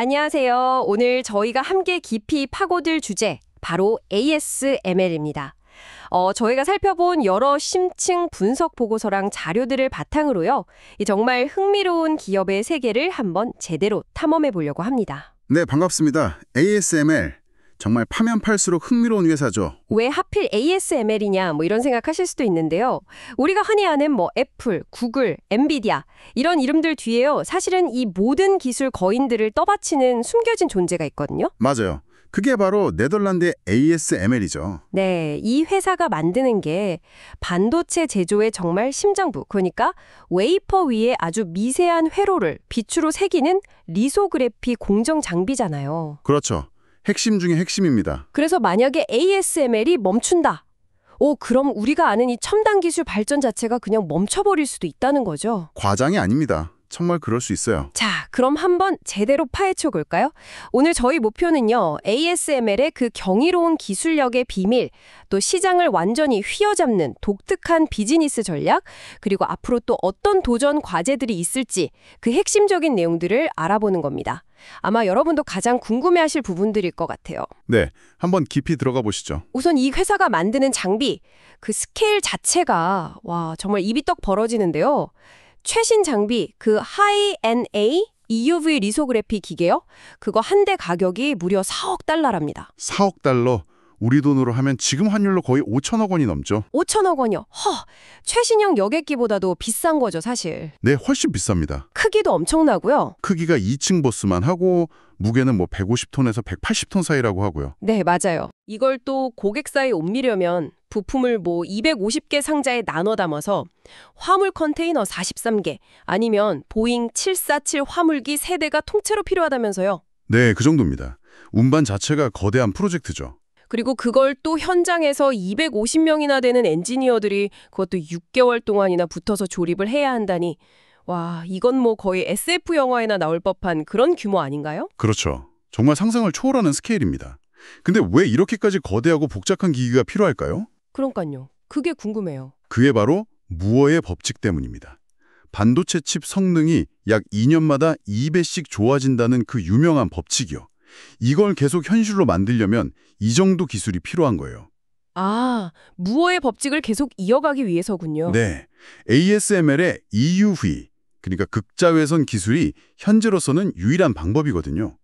안녕하세요. 오늘 저희가 함께 깊이 파고들 주제, 바로 ASML입니다. 저희가 살펴본 여러 심층 분석 보고서랑 자료들을 바탕으로요. 이 정말 흥미로운 기업의 세계를 한번 제대로 탐험해 보려고 합니다. 네, 반갑습니다. ASML. 정말 파면 팔수록 흥미로운 회사죠. 왜 하필 ASML이냐 뭐 이런 생각하실 수도 있는데요. 우리가 흔히 아는 뭐 애플, 구글, 엔비디아 이런 이름들 뒤에요. 사실은 이 모든 기술 거인들을 떠받치는 숨겨진 존재가 있거든요. 맞아요. 그게 바로 네덜란드의 ASML이죠. 네, 이 회사가 만드는 게 반도체 제조의 정말 심장부, 그러니까 웨이퍼 위에 아주 미세한 회로를 빛으로 새기는 리소그래피 공정 장비잖아요. 그렇죠. 핵심 중에 핵심입니다. 그래서 만약에 ASML이 멈춘다. 그럼 우리가 아는 이 첨단 기술 발전 자체가 그냥 멈춰버릴 수도 있다는 거죠. 과장이 아닙니다. 정말 그럴 수 있어요. 자, 그럼 한번 제대로 파헤쳐 볼까요? 오늘 저희 목표는요, ASML의 그 경이로운 기술력의 비밀, 또 시장을 완전히 휘어잡는 독특한 비즈니스 전략, 그리고 앞으로 또 어떤 도전 과제들이 있을지 그 핵심적인 내용들을 알아보는 겁니다. 아마 여러분도 가장 궁금해하실 부분들일 것 같아요. 네, 한번 깊이 들어가 보시죠. 우선 이 회사가 만드는 장비, 그 스케일 자체가 와, 정말 입이 떡 벌어지는데요. 최신 장비, 그 하이-NA EUV 리소그래피 기계요? 그거 한 대 가격이 무려 4억 달러랍니다. 4억 달러, 우리 돈으로 하면 지금 환율로 거의 5천억 원이 넘죠. 5천억 원이요? 최신형 여객기보다도 비싼 거죠, 사실. 네, 훨씬 비쌉니다. 크기도 엄청나고요. 크기가 2층 버스만 하고 무게는 뭐 150톤에서 180톤 사이라고 하고요. 네, 맞아요. 이걸 또 고객사에 옮기려면 부품을 뭐 250개 상자에 나눠 담아서 화물 컨테이너 43개, 아니면 보잉 747 화물기 3대가 통째로 필요하다면서요. 네, 그 정도입니다. 운반 자체가 거대한 프로젝트죠. 그리고 그걸 또 현장에서 250명이나 되는 엔지니어들이 그것도 6개월 동안이나 붙어서 조립을 해야 한다니. 와, 이건 뭐 거의 SF 영화에나 나올 법한 그런 규모 아닌가요? 그렇죠. 정말 상상을 초월하는 스케일입니다. 근데 왜 이렇게까지 거대하고 복잡한 기기가 필요할까요? 그러니까요. 그게 궁금해요. 그게 바로 무어의 법칙 때문입니다. 반도체 칩 성능이 약 2년마다 2배씩 좋아진다는 그 유명한 법칙이요. 이걸 계속 현실로 만들려면 이 정도 기술이 필요한 거예요. 아, 무어의 법칙을 계속 이어가기 위해서군요. 네, ASML의 EUV, 그러니까 극자외선 기술이 현재로서는 유일한 방법이거든요.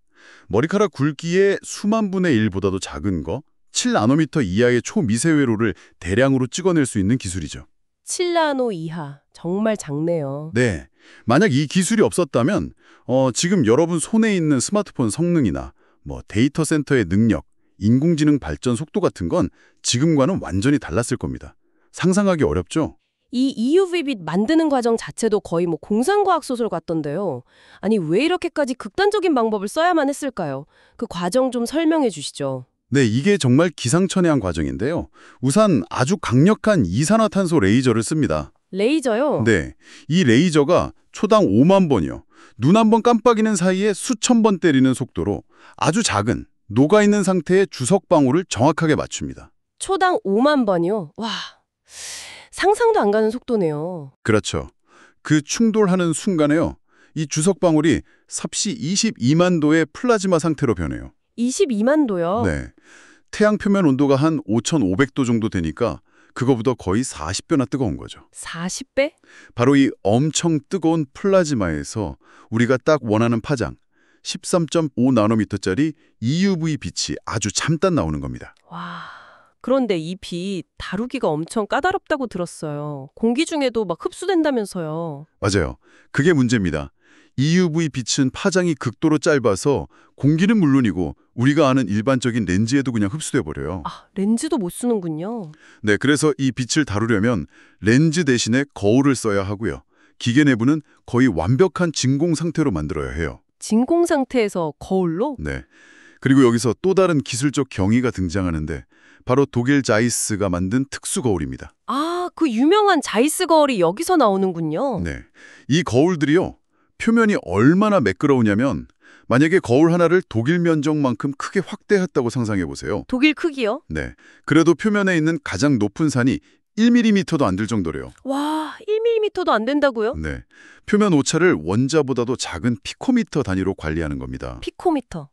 머리카락 굵기의 수만 분의 1보다도 작은 거, 7나노미터 이하의 초미세 회로를 대량으로 찍어낼 수 있는 기술이죠. 7나노 이하. 정말 작네요. 네, 만약 이 기술이 없었다면 지금 여러분 손에 있는 스마트폰 성능이나 뭐 데이터 센터의 능력, 인공지능 발전 속도 같은 건 지금과는 완전히 달랐을 겁니다. 상상하기 어렵죠? 이 EUV 빛 만드는 과정 자체도 거의 뭐 공상과학 소설 같던데요. 아니, 왜 이렇게까지 극단적인 방법을 써야만 했을까요? 그 과정 좀 설명해 주시죠. 네, 이게 정말 기상천외한 과정인데요. 우선 아주 강력한 이산화탄소 레이저를 씁니다. 레이저요? 네, 이 레이저가 초당 5만 번이요. 눈 한 번 깜빡이는 사이에 수천 번 때리는 속도로 아주 작은 녹아있는 상태의 주석방울을 정확하게 맞춥니다. 초당 5만 번이요? 와, 상상도 안 가는 속도네요. 그렇죠. 그 충돌하는 순간에요. 이 주석방울이 삽시 22만 도의 플라즈마 상태로 변해요. 22만 도요? 네, 태양 표면 온도가 한 5,500도 정도 되니까 그거보다 거의 40배나 뜨거운 거죠. 40배? 바로 이 엄청 뜨거운 플라즈마에서 우리가 딱 원하는 파장, 13.5나노미터짜리 EUV 빛이 아주 잠깐 나오는 겁니다. 와, 그런데 이 빛 다루기가 엄청 까다롭다고 들었어요. 공기 중에도 막 흡수된다면서요. 맞아요. 그게 문제입니다. EUV 빛은 파장이 극도로 짧아서 공기는 물론이고 우리가 아는 일반적인 렌즈에도 그냥 흡수돼 버려요. 아, 렌즈도 못 쓰는군요. 네, 그래서 이 빛을 다루려면 렌즈 대신에 거울을 써야 하고요. 기계 내부는 거의 완벽한 진공 상태로 만들어야 해요. 진공 상태에서 거울로? 네. 그리고 여기서 또 다른 기술적 경이가 등장하는데 바로 독일 자이스가 만든 특수 거울입니다. 아, 그 유명한 자이스 거울이 여기서 나오는군요. 네. 이 거울들이요. 표면이 얼마나 매끄러우냐면 만약에 거울 하나를 독일 면적만큼 크게 확대했다고 상상해 보세요. 독일 크기요? 네. 그래도 표면에 있는 가장 높은 산이 1mm도 안 될 정도래요. 와, 1mm도 안 된다고요? 네. 표면 오차를 원자보다도 작은 피코미터 단위로 관리하는 겁니다. 피코미터.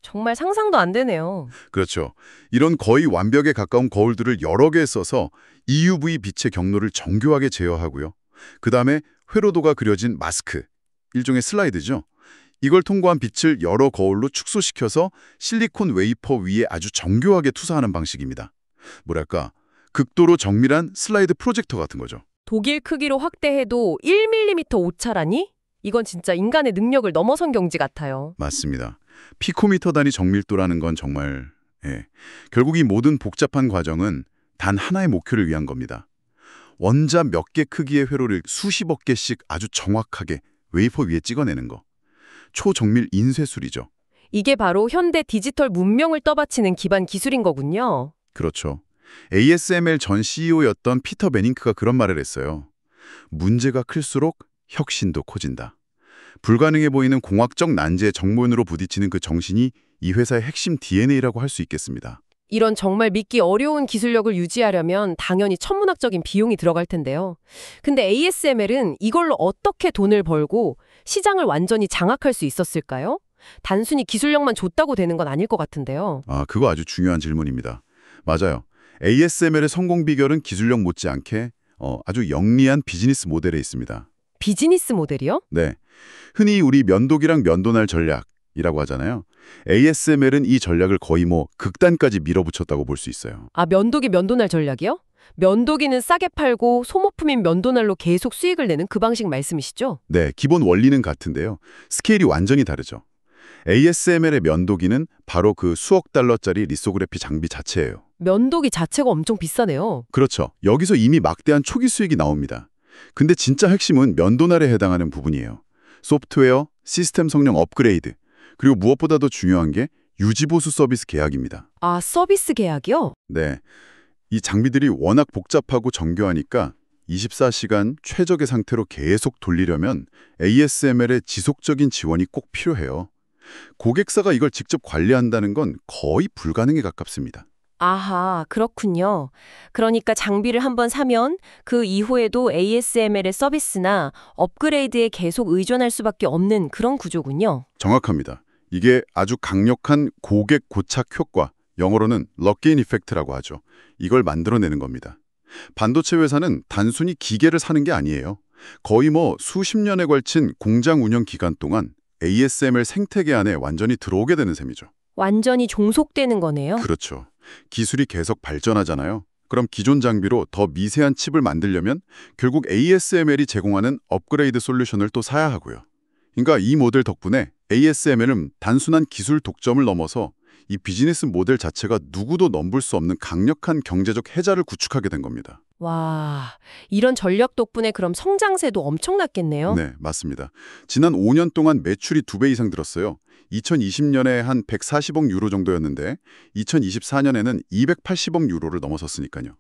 정말 상상도 안 되네요. 그렇죠. 이런 거의 완벽에 가까운 거울들을 여러 개 써서 EUV 빛의 경로를 정교하게 제어하고요. 그 다음에 회로도가 그려진 마스크, 일종의 슬라이드죠. 이걸 통과한 빛을 여러 거울로 축소시켜서 실리콘 웨이퍼 위에 아주 정교하게 투사하는 방식입니다. 뭐랄까, 극도로 정밀한 슬라이드 프로젝터 같은 거죠. 독일 크기로 확대해도 1mm 오차라니? 이건 진짜 인간의 능력을 넘어선 경지 같아요. 맞습니다. 피코미터 단위 정밀도라는 건 정말 결국 이 모든 복잡한 과정은 단 하나의 목표를 위한 겁니다. 원자 몇 개 크기의 회로를 수십억 개씩 아주 정확하게 웨이퍼 위에 찍어내는 거. 초정밀 인쇄술이죠. 이게 바로 현대 디지털 문명을 떠받치는 기반 기술인 거군요. 그렇죠. ASML 전 CEO였던 피터 베닝크가 그런 말을 했어요. 문제가 클수록 혁신도 커진다. 불가능해 보이는 공학적 난제의 정면으로 부딪히는 그 정신이 이 회사의 핵심 DNA라고 할 수 있겠습니다. 이런 정말 믿기 어려운 기술력을 유지하려면 당연히 천문학적인 비용이 들어갈 텐데요. 근데 ASML은 이걸로 어떻게 돈을 벌고 시장을 완전히 장악할 수 있었을까요? 단순히 기술력만 줬다고 되는 건 아닐 것 같은데요. 그거 아주 중요한 질문입니다. 맞아요. ASML의 성공 비결은 기술력 못지않게 아주 영리한 비즈니스 모델에 있습니다. 비즈니스 모델이요? 네, 흔히 우리 면도기랑 면도날 전략이라고 하잖아요. ASML은 이 전략을 거의 극단까지 밀어붙였다고 볼 수 있어요. 아, 면도기 면도날 전략이요? 면도기는 싸게 팔고 소모품인 면도날로 계속 수익을 내는 그 방식 말씀이시죠? 네, 기본 원리는 같은데요. 스케일이 완전히 다르죠. ASML의 면도기는 바로 그 수억 달러짜리 리소그래피 장비 자체예요. 면도기 자체가 엄청 비싸네요. 그렇죠. 여기서 이미 막대한 초기 수익이 나옵니다. 근데 진짜 핵심은 면도날에 해당하는 부분이에요. 소프트웨어, 시스템 성능 업그레이드, 그리고 무엇보다도 중요한 게 유지보수 서비스 계약입니다. 아, 서비스 계약이요? 네, 이 장비들이 워낙 복잡하고 정교하니까 24시간 최적의 상태로 계속 돌리려면 ASML의 지속적인 지원이 꼭 필요해요. 고객사가 이걸 직접 관리한다는 건 거의 불가능에 가깝습니다. 아하, 그렇군요. 그러니까 장비를 한번 사면 그 이후에도 ASML의 서비스나 업그레이드에 계속 의존할 수밖에 없는 그런 구조군요. 정확합니다. 이게 아주 강력한 고객 고착 효과, 영어로는 럭게인 이펙트라고 하죠. 이걸 만들어내는 겁니다. 반도체 회사는 단순히 기계를 사는 게 아니에요. 거의 수십 년에 걸친 공장 운영 기간 동안 ASML 생태계 안에 완전히 들어오게 되는 셈이죠. 완전히 종속되는 거네요. 그렇죠. 기술이 계속 발전하잖아요. 그럼 기존 장비로 더 미세한 칩을 만들려면 결국 ASML이 제공하는 업그레이드 솔루션을 또 사야 하고요. 그러니까 이 모델 덕분에 ASML은 단순한 기술 독점을 넘어서 이 비즈니스 모델 자체가 누구도 넘볼 수 없는 강력한 경제적 해자를 구축하게 된 겁니다. 와, 이런 전략 덕분에 그럼 성장세도 엄청났겠네요. 네, 맞습니다. 지난 5년 동안 매출이 2배 이상 늘었어요. 2020년에 한 140억 유로 정도였는데 2024년에는 280억 유로를 넘어섰으니까요.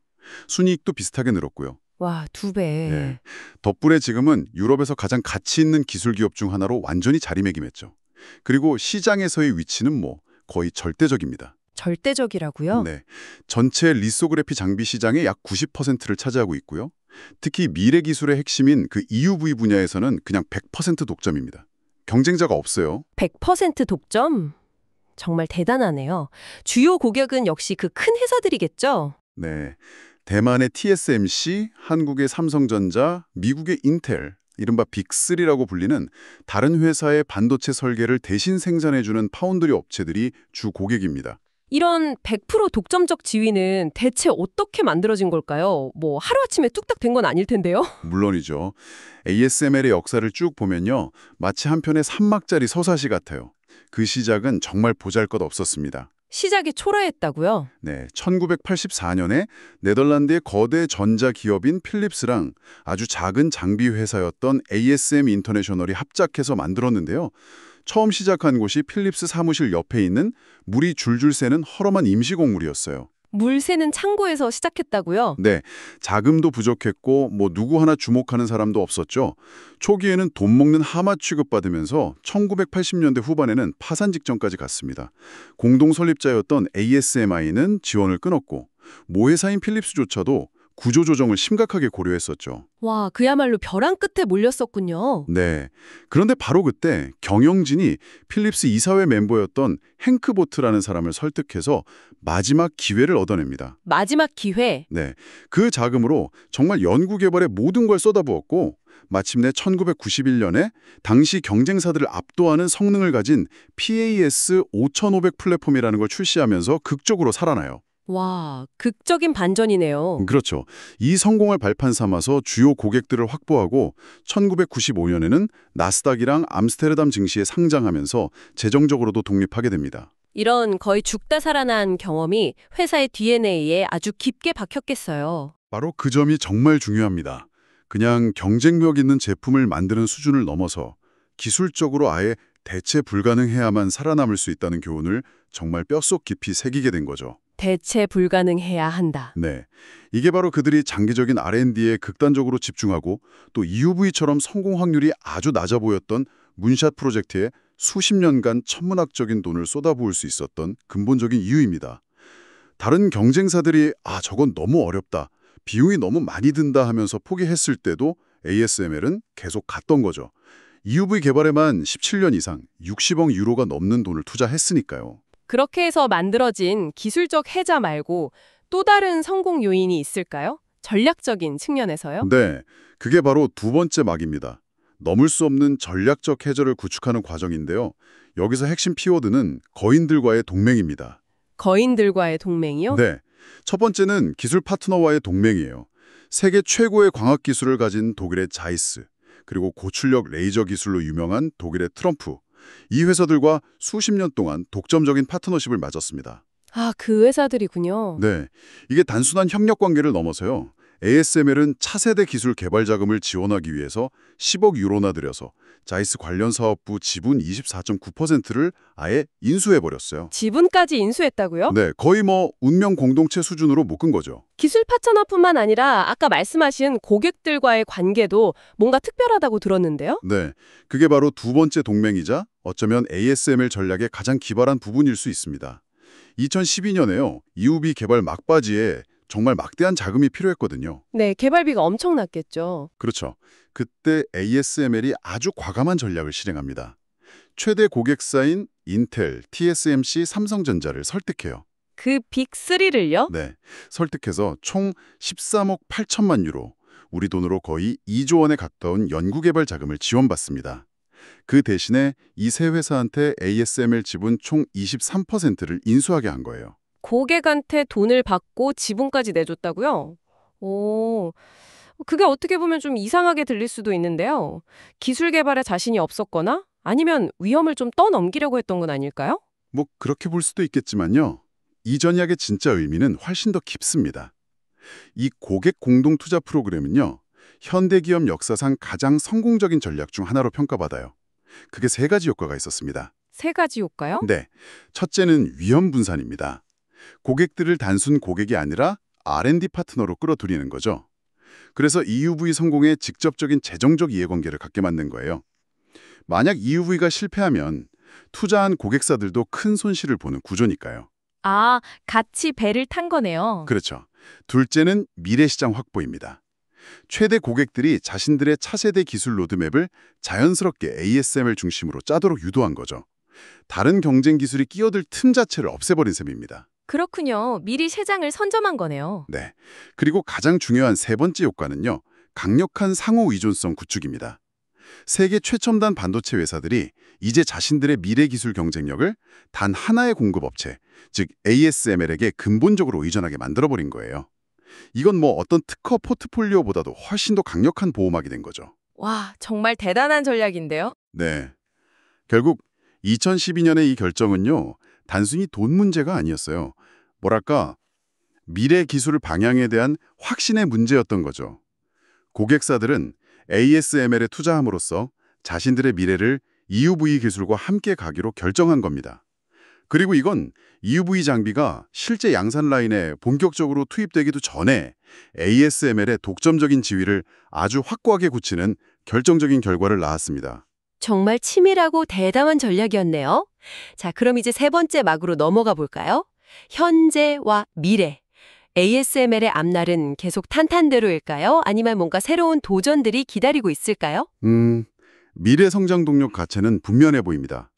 순이익도 비슷하게 늘었고요. 와, 2배. 네. 덕분에 지금은 유럽에서 가장 가치 있는 기술 기업 중 하나로 완전히 자리매김했죠. 그리고 시장에서의 위치는 거의 절대적입니다. 절대적이라고요? 네, 전체 리소그래피 장비 시장의 약 90%를 차지하고 있고요. 특히 미래 기술의 핵심인 그 EUV 분야에서는 그냥 100% 독점입니다. 경쟁자가 없어요. 100% 독점? 정말 대단하네요. 주요 고객은 역시 그 큰 회사들이겠죠? 네, 대만의 TSMC, 한국의 삼성전자, 미국의 인텔, 이른바 빅3라고 불리는 다른 회사의 반도체 설계를 대신 생산해주는 파운드리 업체들이 주 고객입니다. 이런 100% 독점적 지위는 대체 어떻게 만들어진 걸까요? 하루아침에 뚝딱 된 건 아닐 텐데요? 물론이죠. ASML의 역사를 쭉 보면요. 마치 한편의 산막자리 서사시 같아요. 그 시작은 정말 보잘것없었습니다. 시작이 초라했다고요? 네, 1984년에 네덜란드의 거대 전자기업인 필립스랑 아주 작은 장비 회사였던 ASM 인터내셔널이 합작해서 만들었는데요. 처음 시작한 곳이 필립스 사무실 옆에 있는 물이 줄줄 새는 허름한 임시 건물이었어요. 물 새는 창고에서 시작했다고요? 네, 자금도 부족했고 누구 하나 주목하는 사람도 없었죠. 초기에는 돈 먹는 하마 취급받으면서 1980년대 후반에는 파산 직전까지 갔습니다. 공동 설립자였던 ASMI는 지원을 끊었고 모회사인 필립스조차도 구조조정을 심각하게 고려했었죠. 와, 그야말로 벼랑 끝에 몰렸었군요. 네. 그런데 바로 그때 경영진이 필립스 이사회 멤버였던 행크 보트라는 사람을 설득해서 마지막 기회를 얻어냅니다. 마지막 기회. 네. 그 자금으로 정말 연구 개발에 모든 걸 쏟아부었고 마침내 1991년에 당시 경쟁사들을 압도하는 성능을 가진 PAS 5500 플랫폼이라는 걸 출시하면서 극적으로 살아나요. 와, 극적인 반전이네요. 그렇죠. 이 성공을 발판 삼아서 주요 고객들을 확보하고 1995년에는 나스닥이랑 암스테르담 증시에 상장하면서 재정적으로도 독립하게 됩니다. 이런 거의 죽다 살아난 경험이 회사의 DNA에 아주 깊게 박혔겠어요. 바로 그 점이 정말 중요합니다. 그냥 경쟁력 있는 제품을 만드는 수준을 넘어서 기술적으로 아예 대체 불가능해야만 살아남을 수 있다는 교훈을 정말 뼛속 깊이 새기게 된 거죠. 대체 불가능해야 한다. 네, 이게 바로 그들이 장기적인 R&D에 극단적으로 집중하고 또 EUV처럼 성공 확률이 아주 낮아 보였던 문샷 프로젝트에 수십 년간 천문학적인 돈을 쏟아부을 수 있었던 근본적인 이유입니다. 다른 경쟁사들이 저건 너무 어렵다, 비용이 너무 많이 든다 하면서 포기했을 때도 ASML은 계속 갔던 거죠. EUV 개발에만 17년 이상 60억 유로가 넘는 돈을 투자했으니까요. 그렇게 해서 만들어진 기술적 해자 말고 또 다른 성공 요인이 있을까요? 전략적인 측면에서요? 네, 그게 바로 두 번째 막입니다. 넘을 수 없는 전략적 해저를 구축하는 과정인데요. 여기서 핵심 키워드는 거인들과의 동맹입니다. 거인들과의 동맹이요? 네, 첫 번째는 기술 파트너와의 동맹이에요. 세계 최고의 광학 기술을 가진 독일의 자이스, 그리고 고출력 레이저 기술로 유명한 독일의 트럼프, 이 회사들과 수십 년 동안 독점적인 파트너십을 맺었습니다. 아, 그 회사들이군요. 네, 이게 단순한 협력 관계를 넘어서요. ASML은 차세대 기술 개발 자금을 지원하기 위해서 10억 유로나 들여서 자이스 관련 사업부 지분 24.9%를 아예 인수해버렸어요. 지분까지 인수했다고요? 네, 거의 운명 공동체 수준으로 묶은 거죠. 기술 파트너뿐만 아니라 아까 말씀하신 고객들과의 관계도 뭔가 특별하다고 들었는데요? 네, 그게 바로 두 번째 동맹이자 어쩌면 ASML 전략의 가장 기발한 부분일 수 있습니다. 2012년에요. EUV 개발 막바지에 정말 막대한 자금이 필요했거든요. 네, 개발비가 엄청났겠죠. 그렇죠. 그때 ASML이 아주 과감한 전략을 실행합니다. 최대 고객사인 인텔, TSMC, 삼성전자를 설득해요. 그 빅3를요? 네, 설득해서 총 13억 8천만 유로, 우리 돈으로 거의 2조 원에 가까운 연구개발 자금을 지원받습니다. 그 대신에 이 세 회사한테 ASML 지분 총 23%를 인수하게 한 거예요. 고객한테 돈을 받고 지분까지 내줬다고요? 오, 그게 어떻게 보면 좀 이상하게 들릴 수도 있는데요. 기술 개발에 자신이 없었거나 아니면 위험을 좀 떠넘기려고 했던 건 아닐까요? 그렇게 볼 수도 있겠지만요. 이 전략의 진짜 의미는 훨씬 더 깊습니다. 이 고객 공동 투자 프로그램은요. 현대기업 역사상 가장 성공적인 전략 중 하나로 평가받아요. 그게 세 가지 효과가 있었습니다. 세 가지 효과요? 네, 첫째는 위험 분산입니다. 고객들을 단순 고객이 아니라 R&D 파트너로 끌어들이는 거죠. 그래서 EUV 성공에 직접적인 재정적 이해관계를 갖게 만든 거예요. 만약 EUV가 실패하면 투자한 고객사들도 큰 손실을 보는 구조니까요. 아, 같이 배를 탄 거네요. 그렇죠. 둘째는 미래시장 확보입니다. 최대 고객들이 자신들의 차세대 기술 로드맵을 자연스럽게 ASML 중심으로 짜도록 유도한 거죠. 다른 경쟁 기술이 끼어들 틈 자체를 없애버린 셈입니다. 그렇군요. 미리 시장을 선점한 거네요. 네. 그리고 가장 중요한 세 번째 효과는요. 강력한 상호 의존성 구축입니다. 세계 최첨단 반도체 회사들이 이제 자신들의 미래 기술 경쟁력을 단 하나의 공급업체, 즉 ASML에게 근본적으로 의존하게 만들어버린 거예요. 이건 어떤 특허 포트폴리오보다도 훨씬 더 강력한 보호막이 된 거죠. 와, 정말 대단한 전략인데요? 네. 결국 2012년의 이 결정은요. 단순히 돈 문제가 아니었어요. 미래 기술 방향에 대한 확신의 문제였던 거죠. 고객사들은 ASML에 투자함으로써 자신들의 미래를 EUV 기술과 함께 가기로 결정한 겁니다. 그리고 이건 EUV 장비가 실제 양산 라인에 본격적으로 투입되기도 전에 ASML의 독점적인 지위를 아주 확고하게 굳히는 결정적인 결과를 낳았습니다. 정말 치밀하고 대담한 전략이었네요. 자, 그럼 이제 세 번째 막으로 넘어가 볼까요? 현재와 미래. ASML의 앞날은 계속 탄탄대로일까요? 아니면 뭔가 새로운 도전들이 기다리고 있을까요? 미래 성장 동력 가체는 분명해 보입니다.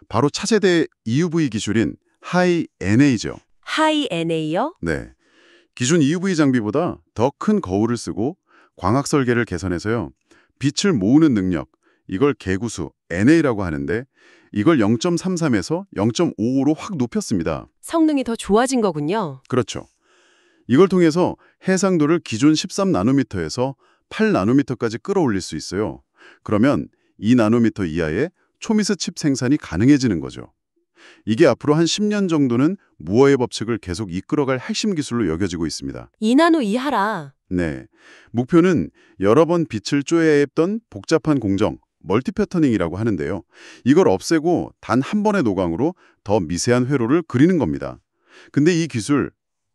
바로 차세대 EUV 기술인 하이 NA죠. 하이 NA요? 네. 기존 EUV 장비보다 더 큰 거울을 쓰고 광학 설계를 개선해서요. 빛을 모으는 능력, 이걸 개구수 NA라고 하는데 이걸 0.33에서 0.55로 확 높였습니다. 성능이 더 좋아진 거군요. 그렇죠. 이걸 통해서 해상도를 기존 13나노미터에서 8나노미터까지 끌어올릴 수 있어요. 그러면 2나노미터 이하의 초미세 칩 생산이 가능해지는 거죠. 이게 앞으로 한 10년 정도는 무어의 법칙을 계속 이끌어갈 핵심 기술로 여겨지고 있습니다. 2나노 이하라. 네, 목표는 여러 번 빛을 쪼여야 했던 복잡한 공정, 멀티 패터닝이라고 하는데요. 이걸 없애고 단 한 번의 노광으로 더 미세한 회로를 그리는 겁니다. 근데 이 기술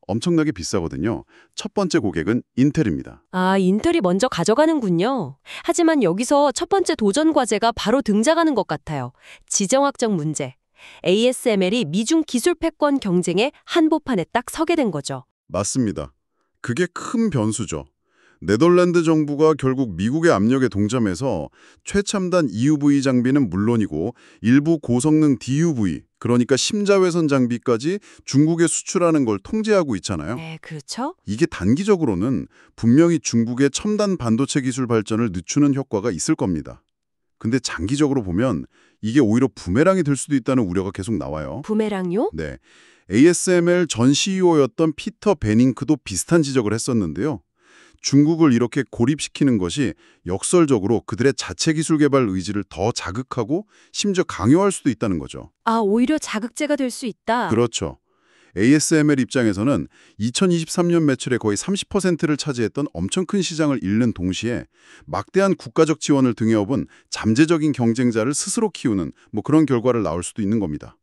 엄청나게 비싸거든요. 첫 번째 고객은 인텔입니다. 아, 인텔이 먼저 가져가는군요. 하지만 여기서 첫 번째 도전 과제가 바로 등장하는 것 같아요. 지정학적 문제. ASML이 미중 기술 패권 경쟁의 한복판에 딱 서게 된 거죠. 맞습니다. 그게 큰 변수죠. 네덜란드 정부가 결국 미국의 압력에 동참해서 최첨단 EUV 장비는 물론이고 일부 고성능 DUV, 그러니까 심자외선 장비까지 중국에 수출하는 걸 통제하고 있잖아요. 네, 그렇죠. 이게 단기적으로는 분명히 중국의 첨단 반도체 기술 발전을 늦추는 효과가 있을 겁니다. 근데 장기적으로 보면 이게 오히려 부메랑이 될 수도 있다는 우려가 계속 나와요. 부메랑요? 네, ASML 전 CEO였던 피터 베닝크도 비슷한 지적을 했었는데요. 중국을 이렇게 고립시키는 것이 역설적으로 그들의 자체 기술 개발 의지를 더 자극하고 심지어 강요할 수도 있다는 거죠. 아, 오히려 자극제가 될 수 있다. 그렇죠. ASML 입장에서는 2023년 매출의 거의 30%를 차지했던 엄청 큰 시장을 잃는 동시에 막대한 국가적 지원을 등에 업은 잠재적인 경쟁자를 스스로 키우는 그런 결과를 낳을 수도 있는 겁니다.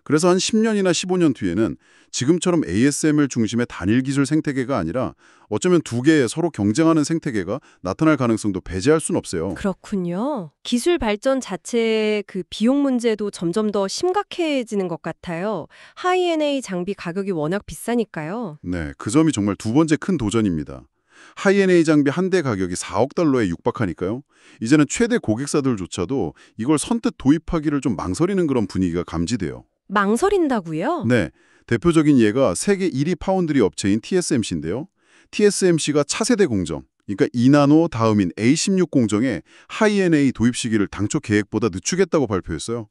그래서 한 10년이나 15년 뒤에는 지금처럼 ASML 중심의 단일 기술 생태계가 아니라 어쩌면 두 개의 서로 경쟁하는 생태계가 나타날 가능성도 배제할 순 없어요. 그렇군요. 기술 발전 자체의 그 비용 문제도 점점 더 심각해지는 것 같아요. 하이엔A 장비 가격이 워낙 비싸니까요. 네, 그 점이 정말 두 번째 큰 도전입니다. 하이엔A 장비 한 대 가격이 4억 달러에 육박하니까요. 이제는 최대 고객사들조차도 이걸 선뜻 도입하기를 좀 망설이는 그런 분위기가 감지돼요. 망설인다고요? 네, 대표적인 예가 세계 1위 파운드리 업체인 TSMC인데요. TSMC가 차세대 공정, 그러니까 2나노 다음인 A16 공정에 하이엔A 도입 시기를 당초 계획보다 늦추겠다고 발표했어요.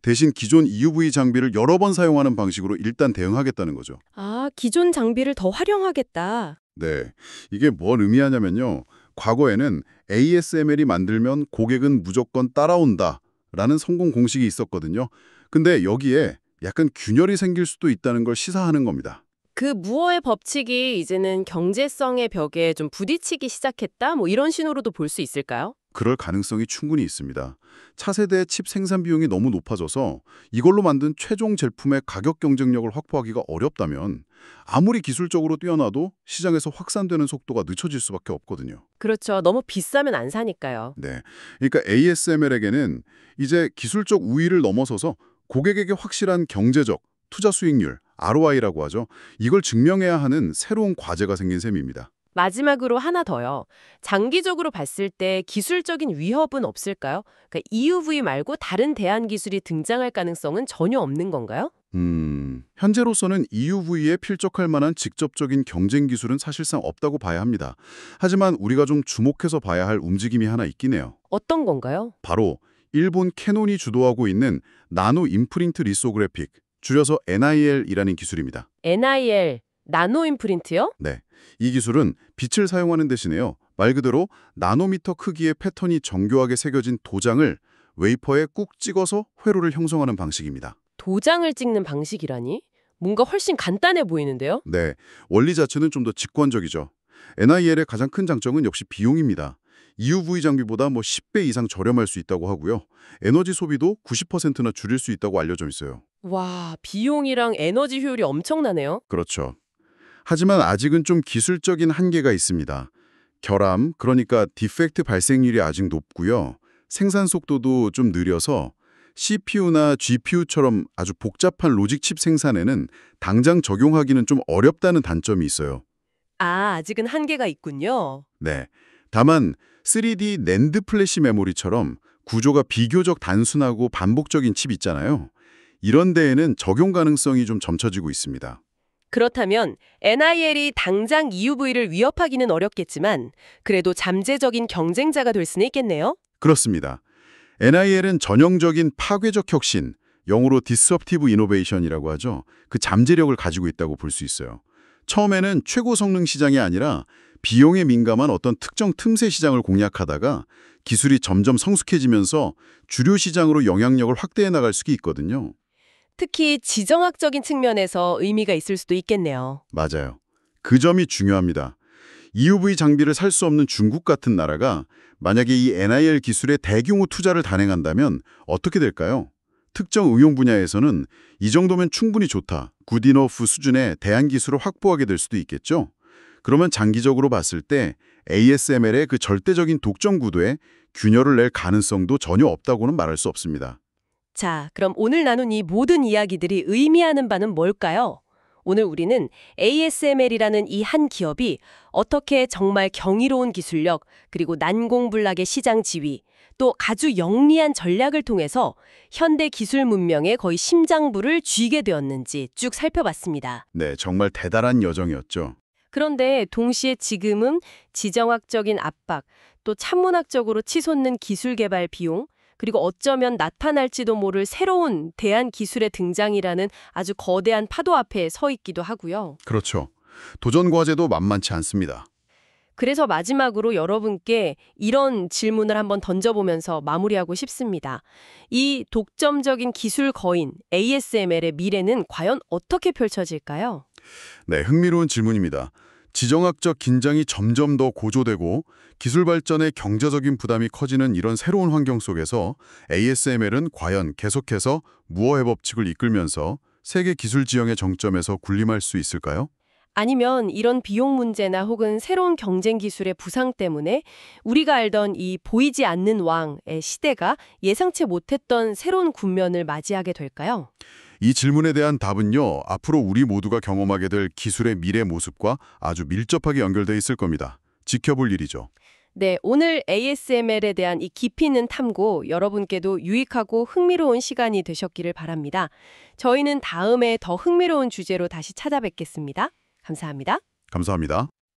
대신 기존 EUV 장비를 여러 번 사용하는 방식으로 일단 대응하겠다는 거죠. 아, 기존 장비를 더 활용하겠다. 네, 이게 뭘 의미하냐면요. 과거에는 ASML이 만들면 고객은 무조건 따라온다 라는 성공 공식이 있었거든요. 근데 여기에 약간 균열이 생길 수도 있다는 걸 시사하는 겁니다. 그 무어의 법칙이 이제는 경제성의 벽에 좀 부딪히기 시작했다? 이런 신호로도 볼 수 있을까요? 그럴 가능성이 충분히 있습니다. 차세대 칩 생산 비용이 너무 높아져서 이걸로 만든 최종 제품의 가격 경쟁력을 확보하기가 어렵다면 아무리 기술적으로 뛰어나도 시장에서 확산되는 속도가 늦춰질 수밖에 없거든요. 그렇죠. 너무 비싸면 안 사니까요. 네, 그러니까 ASML에게는 이제 기술적 우위를 넘어서서 고객에게 확실한 경제적, 투자 수익률, ROI라고 하죠. 이걸 증명해야 하는 새로운 과제가 생긴 셈입니다. 마지막으로 하나 더요. 장기적으로 봤을 때 기술적인 위협은 없을까요? 그러니까 EUV 말고 다른 대안 기술이 등장할 가능성은 전혀 없는 건가요? 현재로서는 EUV에 필적할 만한 직접적인 경쟁 기술은 사실상 없다고 봐야 합니다. 하지만 우리가 좀 주목해서 봐야 할 움직임이 하나 있긴 해요. 어떤 건가요? 바로 일본 캐논이 주도하고 있는 나노 임프린트 리소그래픽, 줄여서 NIL이라는 기술입니다. NIL, 나노 임프린트요? 네, 이 기술은 빛을 사용하는 대신에요. 말 그대로 나노미터 크기의 패턴이 정교하게 새겨진 도장을 웨이퍼에 꾹 찍어서 회로를 형성하는 방식입니다. 도장을 찍는 방식이라니? 뭔가 훨씬 간단해 보이는데요? 네, 원리 자체는 좀 더 직관적이죠. NIL의 가장 큰 장점은 역시 비용입니다. EUV 장비보다 10배 이상 저렴할 수 있다고 하고요. 에너지 소비도 90%나 줄일 수 있다고 알려져 있어요. 와, 비용이랑 에너지 효율이 엄청나네요. 그렇죠. 하지만 아직은 좀 기술적인 한계가 있습니다. 결함, 그러니까 디펙트 발생률이 아직 높고요. 생산 속도도 좀 느려서 CPU나 GPU처럼 아주 복잡한 로직 칩 생산에는 당장 적용하기는 좀 어렵다는 단점이 있어요. 아, 아직은 한계가 있군요. 네. 다만 3D 낸드 플래시 메모리처럼 구조가 비교적 단순하고 반복적인 칩 있잖아요. 이런 데에는 적용 가능성이 좀 점쳐지고 있습니다. 그렇다면 NIL이 당장 EUV를 위협하기는 어렵겠지만 그래도 잠재적인 경쟁자가 될 수는 있겠네요. 그렇습니다. NIL은 전형적인 파괴적 혁신, 영어로 disruptive innovation이라고 하죠. 그 잠재력을 가지고 있다고 볼 수 있어요. 처음에는 최고 성능 시장이 아니라 비용에 민감한 어떤 특정 틈새 시장을 공략하다가 기술이 점점 성숙해지면서 주류 시장으로 영향력을 확대해 나갈 수가 있거든요. 특히 지정학적인 측면에서 의미가 있을 수도 있겠네요. 맞아요. 그 점이 중요합니다. EUV 장비를 살 수 없는 중국 같은 나라가 만약에 이 NIL 기술에 대규모 투자를 단행한다면 어떻게 될까요? 특정 응용 분야에서는 이 정도면 충분히 좋다, 굿이너프 수준의 대안 기술을 확보하게 될 수도 있겠죠. 그러면 장기적으로 봤을 때 ASML의 그 절대적인 독점 구도에 균열을 낼 가능성도 전혀 없다고는 말할 수 없습니다. 자, 그럼 오늘 나눈 이 모든 이야기들이 의미하는 바는 뭘까요? 오늘 우리는 ASML이라는 이 한 기업이 어떻게 정말 경이로운 기술력, 그리고 난공불락의 시장 지위, 또 아주 영리한 전략을 통해서 현대 기술 문명의 거의 심장부를 쥐게 되었는지 쭉 살펴봤습니다. 네, 정말 대단한 여정이었죠. 그런데 동시에 지금은 지정학적인 압박, 또 천문학적으로 치솟는 기술 개발 비용, 그리고 어쩌면 나타날지도 모를 새로운 대안 기술의 등장이라는 아주 거대한 파도 앞에 서 있기도 하고요. 그렇죠. 도전 과제도 만만치 않습니다. 그래서 마지막으로 여러분께 이런 질문을 한번 던져보면서 마무리하고 싶습니다. 이 독점적인 기술 거인 ASML의 미래는 과연 어떻게 펼쳐질까요? 네, 흥미로운 질문입니다. 지정학적 긴장이 점점 더 고조되고 기술 발전의 경제적인 부담이 커지는 이런 새로운 환경 속에서 ASML은 과연 계속해서 무어의 법칙을 이끌면서 세계 기술 지형의 정점에서 군림할 수 있을까요? 아니면 이런 비용 문제나 혹은 새로운 경쟁 기술의 부상 때문에 우리가 알던 이 보이지 않는 왕의 시대가 예상치 못했던 새로운 국면을 맞이하게 될까요? 이 질문에 대한 답은요, 앞으로 우리 모두가 경험하게 될 기술의 미래 모습과 아주 밀접하게 연결돼 있을 겁니다. 지켜볼 일이죠. 네, 오늘 ASML에 대한 이 깊이 있는 탐구 여러분께도 유익하고 흥미로운 시간이 되셨기를 바랍니다. 저희는 다음에 더 흥미로운 주제로 다시 찾아뵙겠습니다. 감사합니다. 감사합니다.